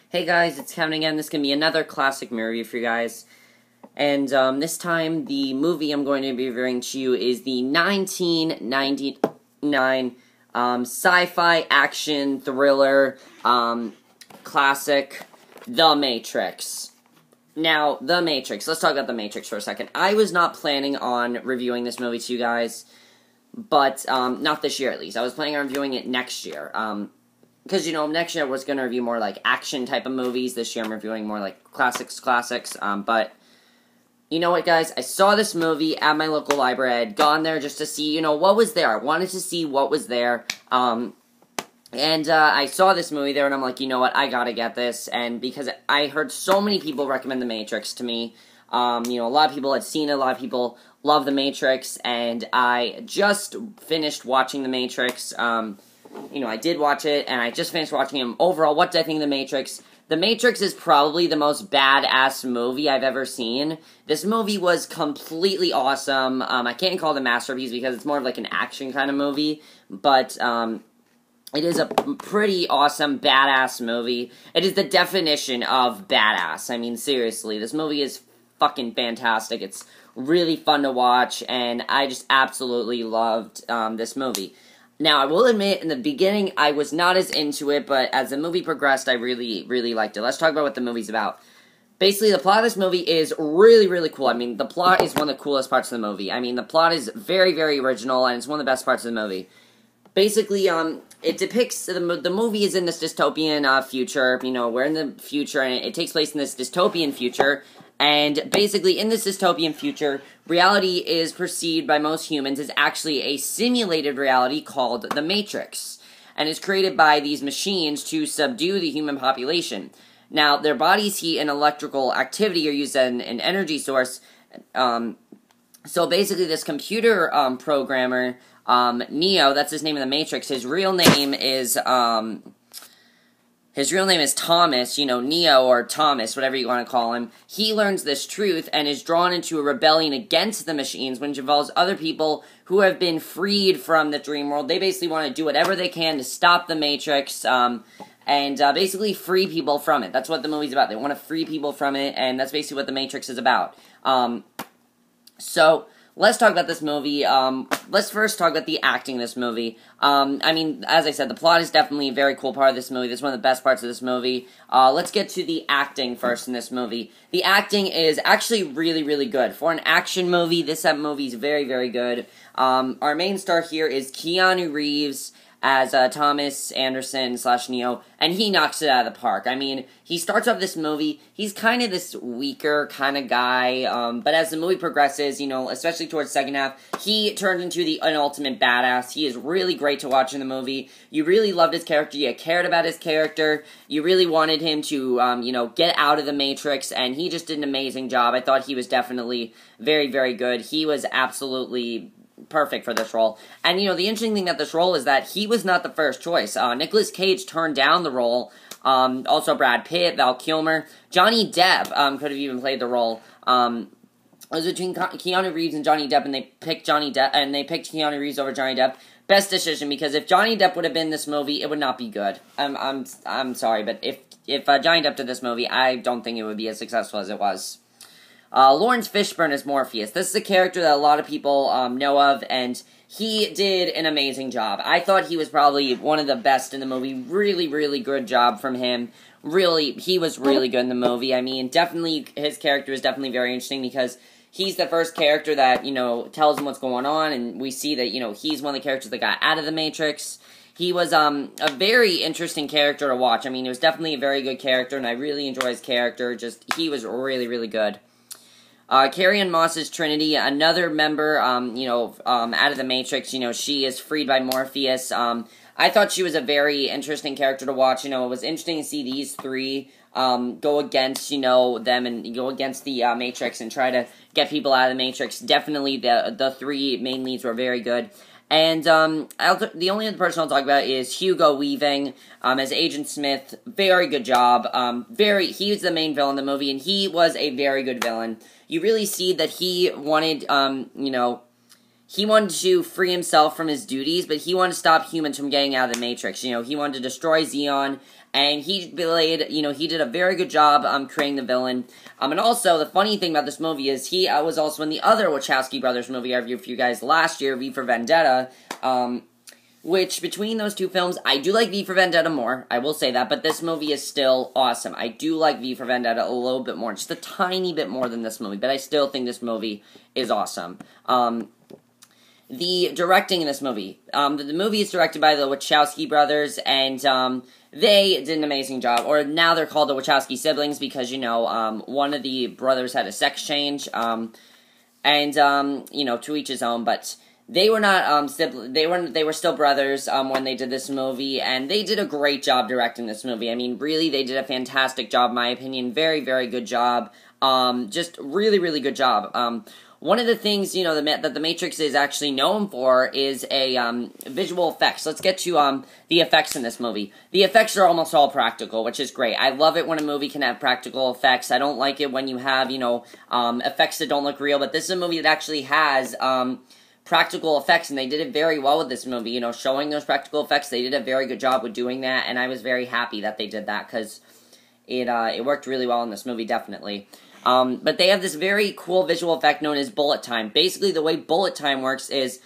Hey guys, it's Kevin again. This is going to be another classic movie review for you guys. And this time, the movie I'm going to be reviewing to you is the 1999 sci-fi action thriller classic, The Matrix. Now, The Matrix. Let's talk about The Matrix for a second. I was not planning on reviewing this movie to you guys, but not this year at least. I was planning on reviewing it next year. Because, next year I was going to review more, like, action type of movies. This year I'm reviewing more, like, classics. But, you know what, guys? I saw this movie at my local library. I had gone there just to see, what was there. I wanted to see what was there. And I saw this movie there, and I'm like, you know what? I gotta get this. And because I heard so many people recommend The Matrix to me. A lot of people had seen it. A lot of people love The Matrix. And I just finished watching The Matrix. I did watch it, and I just finished watching him. Overall, what did I think of The Matrix? The Matrix is probably the most badass movie I've ever seen. This movie was completely awesome. I can't call it a masterpiece because it's more of like an action kind of movie, but it is a pretty awesome, badass movie. It is the definition of badass. I mean, seriously, this movie is fucking fantastic. It's really fun to watch, and I just absolutely loved this movie. Now, I will admit, in the beginning, I was not as into it, but as the movie progressed, I really, really liked it. Let's talk about what the movie's about. Basically, the plot of this movie is really, really cool. I mean, the plot is one of the coolest parts of the movie. I mean, the plot is very, very original, and it's one of the best parts of the movie. Basically, it depicts, the movie is in this dystopian future. We're in the future, and it takes place in this dystopian future. And basically, in this dystopian future, reality is perceived by most humans as actually a simulated reality called the Matrix. And is created by these machines to subdue the human population. Now, their body's heat and electrical activity are used as an energy source. So basically, this computer programmer, Neo, that's his name in the Matrix, his real name is Thomas, Neo or Thomas, whatever you want to call him. He learns this truth and is drawn into a rebellion against the machines, which involves other people who have been freed from the dream world. They basically want to do whatever they can to stop the Matrix, and basically free people from it. That's what the movie's about. They want to free people from it, and that's basically what the Matrix is about. So, let's talk about this movie. Let's first talk about the acting in this movie. As I said, the plot is definitely a very cool part of this movie. This is one of the best parts of this movie. Let's get to the acting first in this movie. The acting is actually really, really good. For an action movie, this movie is very, very good. Our main star here is Keanu Reeves as Thomas Anderson / Neo, and he knocks it out of the park. I mean, he starts off this movie, he's kind of this weaker kind of guy, but as the movie progresses, especially towards the second half, he turns into an ultimate badass. He is really great to watch in the movie. You really loved his character, you cared about his character, you really wanted him to, get out of the Matrix, and he just did an amazing job. I thought he was definitely very, very good. He was absolutely perfect for this role. And, the interesting thing about this role is that he was not the first choice. Nicolas Cage turned down the role. Also Brad Pitt, Val Kilmer. Johnny Depp could have even played the role. It was between Keanu Reeves and Johnny Depp, and they picked Keanu Reeves over Johnny Depp. Best decision, because if Johnny Depp would have been in this movie, it would not be good. I'm sorry, but if Johnny Depp did this movie, I don't think it would be as successful as it was. Lawrence Fishburne is Morpheus. This is a character that a lot of people know of, and he did an amazing job. I thought he was probably one of the best in the movie. Really, really good job from him. Really, he was really good in the movie. I mean, definitely, his character is definitely very interesting because he's the first character that, tells him what's going on, and we see that, he's one of the characters that got out of the Matrix. He was a very interesting character to watch. I mean, he was definitely a very good character, and I really enjoy his character. He was really, really good. Carrie-Anne Moss's Trinity, another member, out of the Matrix, she is freed by Morpheus. I thought she was a very interesting character to watch. It was interesting to see these three go against, them and go against the Matrix and try to get people out of the Matrix. Definitely the three main leads were very good. And the only other person I'll talk about is Hugo Weaving as Agent Smith. Very good job. He was the main villain in the movie, and he was a very good villain. You really see that he wanted, he wanted to free himself from his duties, but he wanted to stop humans from getting out of the Matrix. You know, he wanted to destroy Xeon, and he did a very good job creating the villain. And also, the funny thing about this movie is he was also in the other Wachowski brothers movie I reviewed for you guys last year, V for Vendetta, which, between those two films, I do like V for Vendetta more, I will say that, but this movie is still awesome. I do like V for Vendetta a little bit more, just a tiny bit more than this movie, but I still think this movie is awesome. The directing in this movie. The movie is directed by the Wachowski brothers, and they did an amazing job. Or now they're called the Wachowski siblings because, you know, one of the brothers had a sex change, and you know, to each his own, but they were not they were still brothers when they did this movie, and they did a great job directing this movie. I mean, really, they did a fantastic job, in my opinion. Very, very good job. Just really, really good job. One of the things, you know, that The Matrix is actually known for is visual effects. Let's get to the effects in this movie. The effects are almost all practical, which is great. I love it when a movie can have practical effects. I don't like it when you have, you know, effects that don't look real, but this is a movie that actually has practical effects, and they did it very well with this movie. You know, showing those practical effects, they did a very good job with doing that, and I was very happy that they did that, because it worked really well in this movie, definitely. But they have this very cool visual effect known as bullet time. Basically, the way bullet time works is,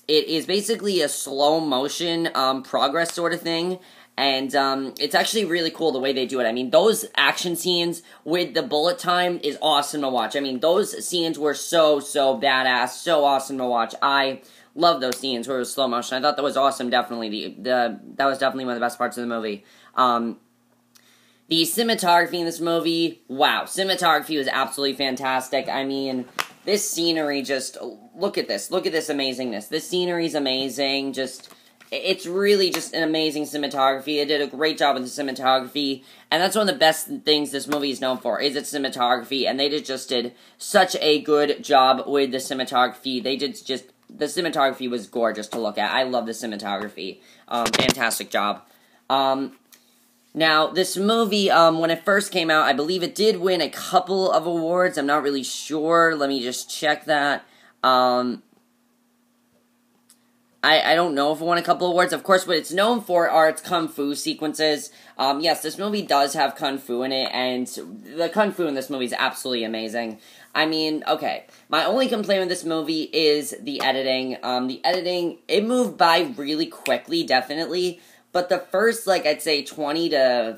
it is basically a slow motion, progress sort of thing, and, it's actually really cool the way they do it. I mean, those action scenes with the bullet time is awesome to watch. I mean, those scenes were so badass, so awesome to watch. I love those scenes where it was slow motion. I thought that was awesome, definitely. That was definitely one of the best parts of the movie. The cinematography in this movie, wow, cinematography was absolutely fantastic. I mean, this scenery just, look at this amazingness. This scenery is amazing, it's really just an amazing cinematography. They did a great job with the cinematography, and that's one of the best things this movie is known for, is its cinematography, and they just did such a good job with the cinematography. The cinematography was gorgeous to look at. I love the cinematography. Fantastic job. Now, this movie, when it first came out, I believe it did win a couple of awards. I'm not really sure. Let me just check that. I don't know if it won a couple of awards. Of course, what it's known for are its kung fu sequences. Yes, this movie does have kung fu in it, and the kung fu in this movie is absolutely amazing. I mean, okay, my only complaint with this movie is the editing. The editing, it moved by really quickly, definitely. But the first, I'd say 20 to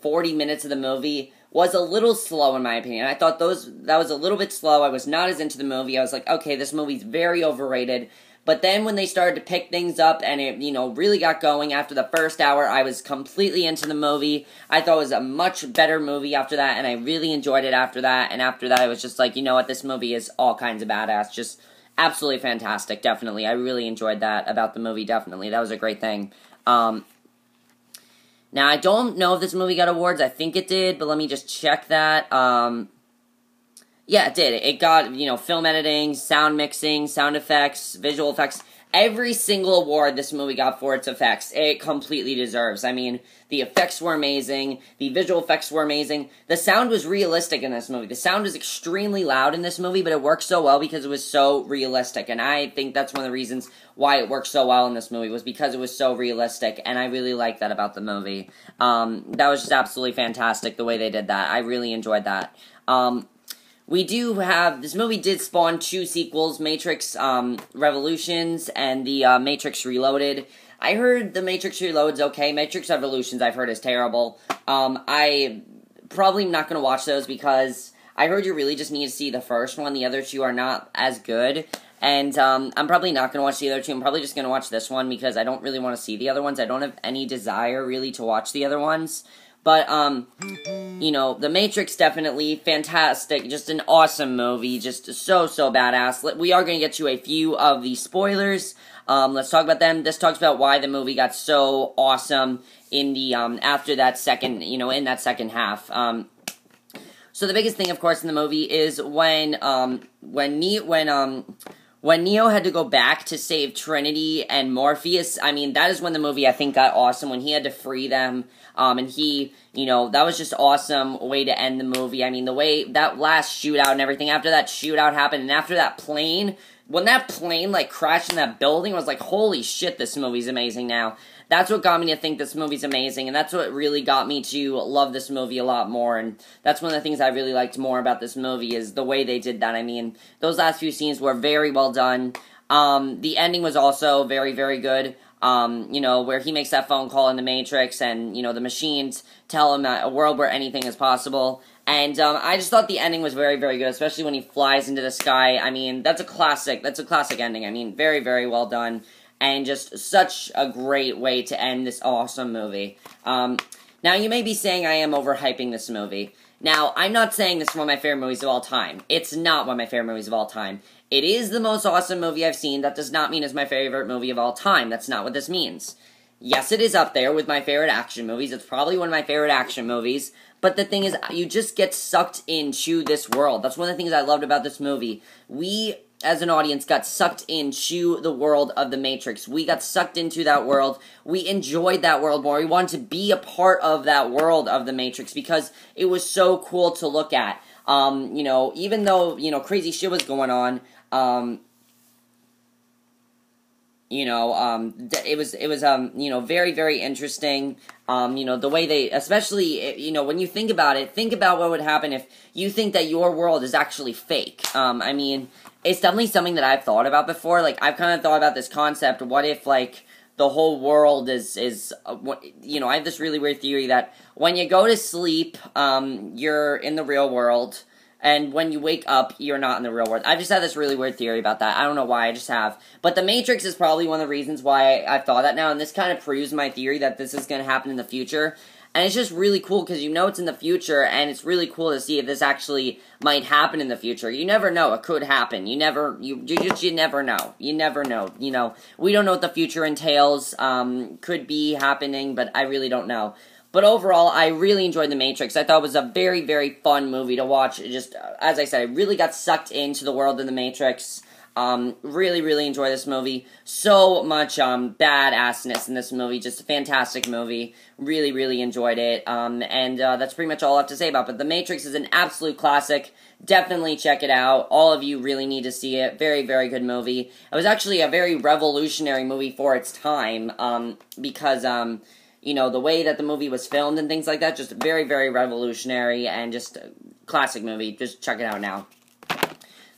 40 minutes of the movie was a little slow, in my opinion. I thought that was a little bit slow. I was not as into the movie. I was like, okay, this movie's very overrated. But then when they started to pick things up and it, really got going after the first hour, I was completely into the movie. I thought it was a much better movie after that, and I really enjoyed it after that. And after that, I was just like, you know what, this movie is all kinds of badass. Just absolutely fantastic, definitely. I really enjoyed that about the movie, definitely. That was a great thing. Now, I don't know if this movie got awards. I think it did, but let me just check that. Yeah, it did. It got, film editing, sound mixing, sound effects, visual effects. Every single award this movie got for its effects, it completely deserves. I mean, the effects were amazing. The visual effects were amazing. The sound was realistic in this movie. The sound was extremely loud in this movie, but it worked so well because it was so realistic. And I think that's one of the reasons why it worked so well in this movie, was because it was so realistic. And I really like that about the movie. That was just absolutely fantastic, the way they did that. I really enjoyed that. We do have, this movie did spawn 2 sequels, Matrix Revolutions and the Matrix Reloaded. I heard the Matrix Reload's okay. Matrix Revolutions I've heard is terrible. I probably not going to watch those because I heard you really just need to see the first one. The other 2 are not as good. And I'm probably not going to watch the other 2. I'm probably just going to watch this one because I don't really want to see the other ones. I don't have any desire really to watch the other ones. But, The Matrix, definitely fantastic, just an awesome movie, just so badass. We are going to get to a few of the spoilers. Let's talk about them. This talks about why the movie got so awesome in the, after that second, in that second half. So the biggest thing, of course, in the movie is when Neo had to go back to save Trinity and Morpheus. I mean, that is when the movie, I think, got awesome, when he had to free them. And he, that was just awesome way to end the movie. I mean, the way that last shootout and everything, after that shootout happened, and after that plane when that plane, like, crashed in that building, I was like, holy shit, this movie's amazing now. That's what got me to think this movie's amazing, and that's what really got me to love this movie a lot more, and that's one of the things I really liked more about this movie, is the way they did that. I mean, those last few scenes were very well done. The ending was also very, very good. Where he makes that phone call in the Matrix, and, the machines tell him that a world where anything is possible. And, I just thought the ending was very, very good, especially when he flies into the sky. I mean, that's a classic ending. I mean, very, very well done. And just such a great way to end this awesome movie. Now, you may be saying I am overhyping this movie. Now, I'm not saying this is one of my favorite movies of all time. It's not one of my favorite movies of all time. It is the most awesome movie I've seen. That does not mean it's my favorite movie of all time. That's not what this means. Yes, it is up there with my favorite action movies. It's probably one of my favorite action movies. But the thing is, you just get sucked into this world. That's one of the things I loved about this movie. We, as an audience, got sucked into the world of the Matrix. We got sucked into that world. We enjoyed that world more. We wanted to be a part of that world of the Matrix because it was so cool to look at. Even though, crazy shit was going on, it was very, very interesting. The way they, especially, when you think about it, think about what would happen if you think that your world is actually fake. I mean, it's definitely something that I've thought about before. Like, I've kind of thought about this concept. What if, like, the whole world is I have this really weird theory that when you go to sleep, you're in the real world, and when you wake up, you're not in the real world. I've just had this really weird theory about that. I don't know why, I just have. But The Matrix is probably one of the reasons why I've thought that now, and this kind of proves my theory that this is going to happen in the future. And it's just really cool, because it's in the future, and it's really cool to see if this actually might happen in the future. You never know. It could happen. You never know. You never know. We don't know what the future entails. Could be happening, but I really don't know. But overall, I really enjoyed The Matrix. I thought it was a very, very fun movie to watch. Just, as I said, I really got sucked into the world of The Matrix. Really, really enjoy this movie. So much, badassness in this movie. Just a fantastic movie. Really, really enjoyed it. That's pretty much all I have to say about it. But The Matrix is an absolute classic. Definitely check it out. All of you really need to see it. Very, very good movie. It was actually a very revolutionary movie for its time, because, the way that the movie was filmed and things like that, just very, very revolutionary, and just a classic movie. Just check it out now.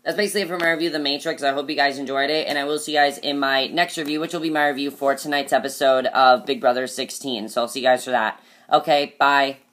That's basically it for my review of The Matrix. I hope you guys enjoyed it, and I will see you guys in my next review, which will be my review for tonight's episode of Big Brother 16. So I'll see you guys for that. Okay, bye.